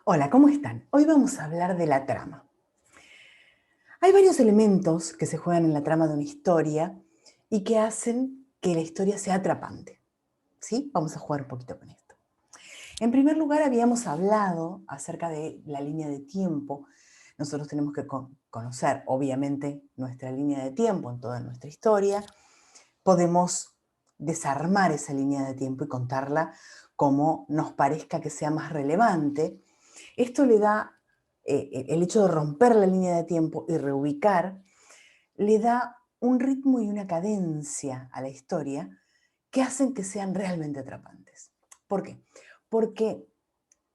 Hola, ¿cómo están? Hoy vamos a hablar de la trama. Hay varios elementos que se juegan en la trama de una historia y que hacen que la historia sea atrapante. ¿Sí? Vamos a jugar un poquito con esto. En primer lugar, habíamos hablado acerca de la línea de tiempo. Nosotros tenemos que conocer, obviamente, nuestra línea de tiempo en toda nuestra historia. Podemos desarmar esa línea de tiempo y contarla como nos parezca que sea más relevante. Esto le da, el hecho de romper la línea de tiempo y reubicar, le da un ritmo y una cadencia a la historia que hacen que sean realmente atrapantes. ¿Por qué? Porque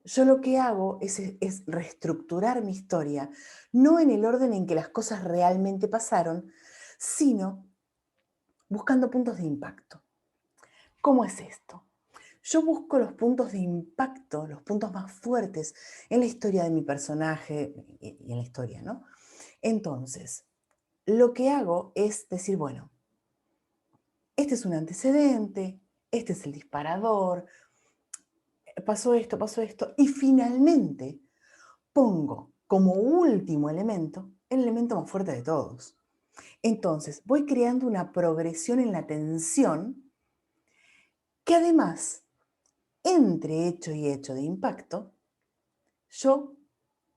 yo lo que hago es reestructurar mi historia, no en el orden en que las cosas realmente pasaron, sino buscando puntos de impacto. ¿Cómo es esto? Yo busco los puntos de impacto, los puntos más fuertes en la historia de mi personaje y en la historia, ¿no? Entonces, lo que hago es decir, bueno, este es un antecedente, este es el disparador, pasó esto, y finalmente pongo como último elemento el elemento más fuerte de todos. Entonces, voy creando una progresión en la tensión que además, entre hecho y hecho de impacto, yo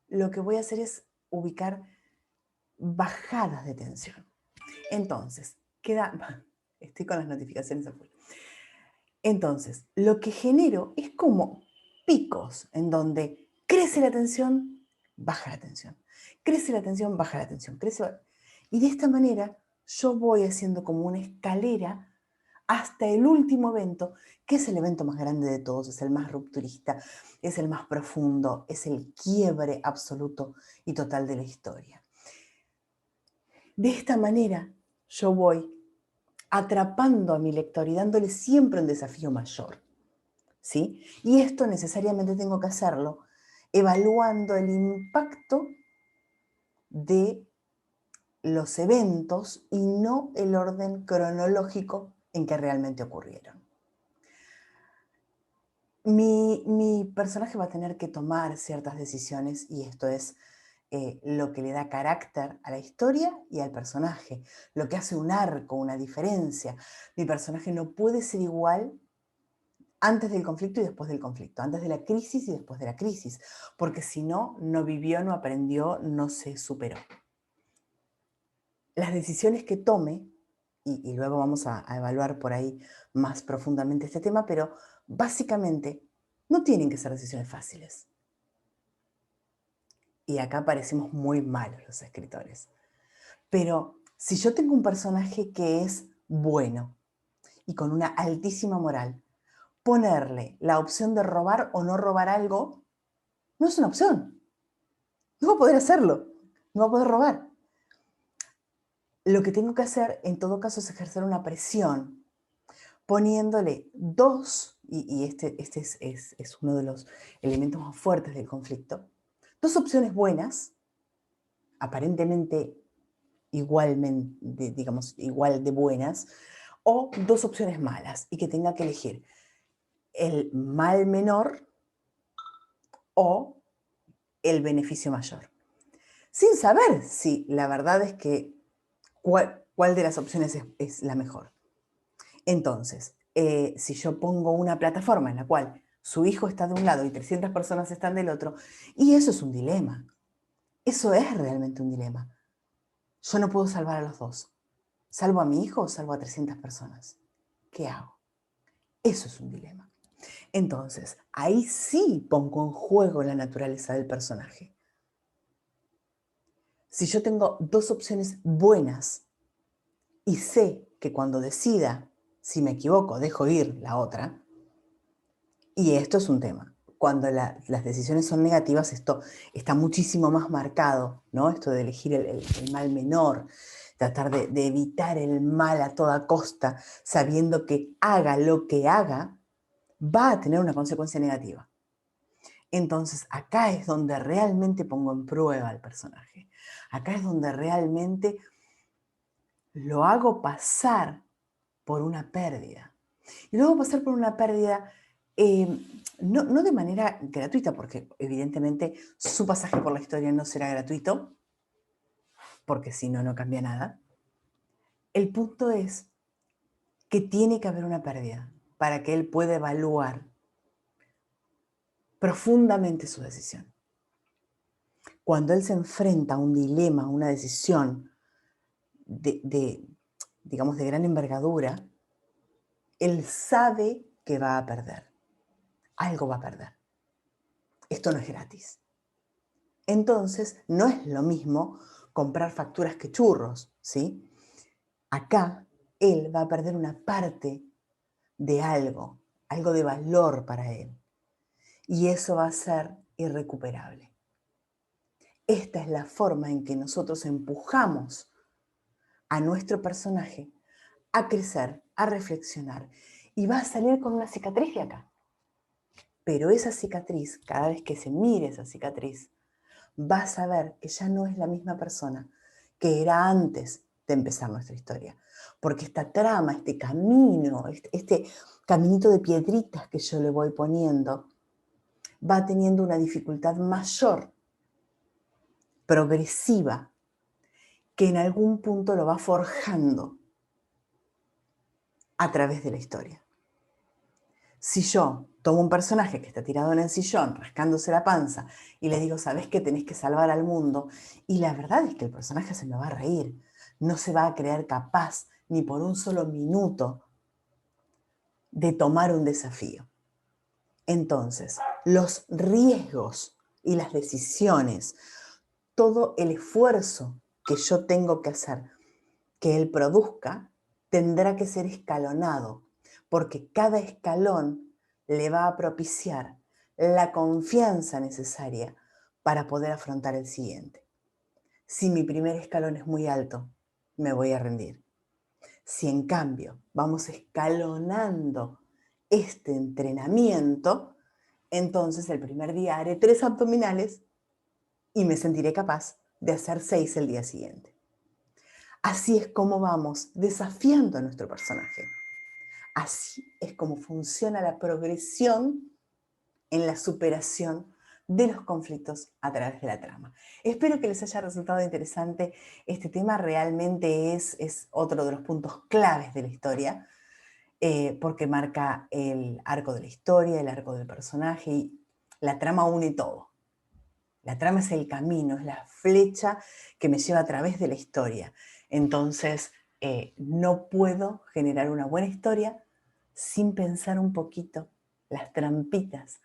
lo que voy a hacer es ubicar bajadas de tensión. Entonces, estoy con las notificaciones a full. Entonces, lo que genero es como picos en donde crece la tensión, baja la tensión, crece la tensión, baja la tensión, y de esta manera yo voy haciendo como una escalera hasta el último evento, que es el evento más grande de todos, es el más rupturista, es el más profundo, es el quiebre absoluto y total de la historia. De esta manera yo voy atrapando a mi lector y dándole siempre un desafío mayor, ¿sí? Y esto necesariamente tengo que hacerlo evaluando el impacto de los eventos y no el orden cronológico en que realmente ocurrieron. Mi personaje va a tener que tomar ciertas decisiones y esto es lo que le da carácter a la historia y al personaje, lo que hace un arco, una diferencia. Mi personaje no puede ser igual antes del conflicto y después del conflicto, antes de la crisis y después de la crisis, porque si no, no vivió, no aprendió, no se superó. Las decisiones que tome, y luego vamos a evaluar por ahí más profundamente este tema, pero básicamente no tienen que ser decisiones fáciles. Y acá parecemos muy malos los escritores. Pero si yo tengo un personaje que es bueno y con una altísima moral, ponerle la opción de robar o no robar algo no es una opción. No va a poder hacerlo, no va a poder robar. Lo que tengo que hacer en todo caso es ejercer una presión, poniéndole dos, y este es uno de los elementos más fuertes del conflicto, dos opciones buenas, aparentemente igualmente, digamos, igual de buenas, o dos opciones malas y que tenga que elegir el mal menor o el beneficio mayor. Sin saber si la verdad es que cuál de las opciones es la mejor. Entonces, si yo pongo una plataforma en la cual su hijo está de un lado y 300 personas están del otro, y eso es un dilema. Eso es realmente un dilema. Yo no puedo salvar a los dos. ¿Salvo a mi hijo o salvo a 300 personas? ¿Qué hago? Eso es un dilema. Entonces, ahí sí pongo en juego la naturaleza del personaje. Si yo tengo dos opciones buenas y sé que cuando decida, si me equivoco, dejo ir la otra, y esto es un tema. Cuando las decisiones son negativas, esto está muchísimo más marcado, ¿no? Esto de elegir el mal menor, tratar de evitar el mal a toda costa, sabiendo que haga lo que haga, va a tener una consecuencia negativa. Entonces, acá es donde realmente pongo en prueba al personaje. Acá es donde realmente lo hago pasar por una pérdida. Y lo hago pasar por una pérdida No de manera gratuita, porque evidentemente su pasaje por la historia no será gratuito, porque si no, no cambia nada. El punto es que tiene que haber una pérdida para que él pueda evaluar profundamente su decisión. Cuando él se enfrenta a un dilema, a una decisión digamos, de gran envergadura, él sabe que va a perder. Algo va a perder. Esto no es gratis. Entonces, no es lo mismo comprar facturas que churros, ¿sí? Acá, él va a perder una parte de algo de valor para él. Y eso va a ser irrecuperable. Esta es la forma en que nosotros empujamos a nuestro personaje a crecer, a reflexionar. Y va a salir con una cicatriz de acá. Pero esa cicatriz, cada vez que se mire esa cicatriz, va a saber que ya no es la misma persona que era antes de empezar nuestra historia. Porque esta trama, este camino, este caminito de piedritas que yo le voy poniendo, va teniendo una dificultad mayor, progresiva, que en algún punto lo va forjando a través de la historia. Si yo tomo un personaje que está tirado en el sillón, rascándose la panza, y le digo, ¿sabes qué? Tenés que salvar al mundo. Y la verdad es que el personaje se me va a reír. No se va a creer capaz ni por un solo minuto de tomar un desafío. Entonces, los riesgos y las decisiones, todo el esfuerzo que yo tengo que hacer que él produzca, tendrá que ser escalonado, porque cada escalón le va a propiciar la confianza necesaria para poder afrontar el siguiente. Si mi primer escalón es muy alto, me voy a rendir. Si en cambio vamos escalonando este entrenamiento, entonces el primer día haré 3 abdominales y me sentiré capaz de hacer 6 el día siguiente. Así es como vamos desafiando a nuestro personaje. Así es como funciona la progresión en la superación de los conflictos a través de la trama. Espero que les haya resultado interesante. Este tema realmente es otro de los puntos claves de la historia, porque marca el arco de la historia, el arco del personaje, y la trama une todo. La trama es el camino, es la flecha que me lleva a través de la historia. Entonces, no puedo generar una buena historia sin pensar un poquito las trampitas,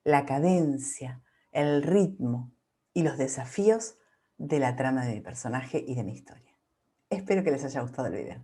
la cadencia, el ritmo y los desafíos de la trama de mi personaje y de mi historia. Espero que les haya gustado el video.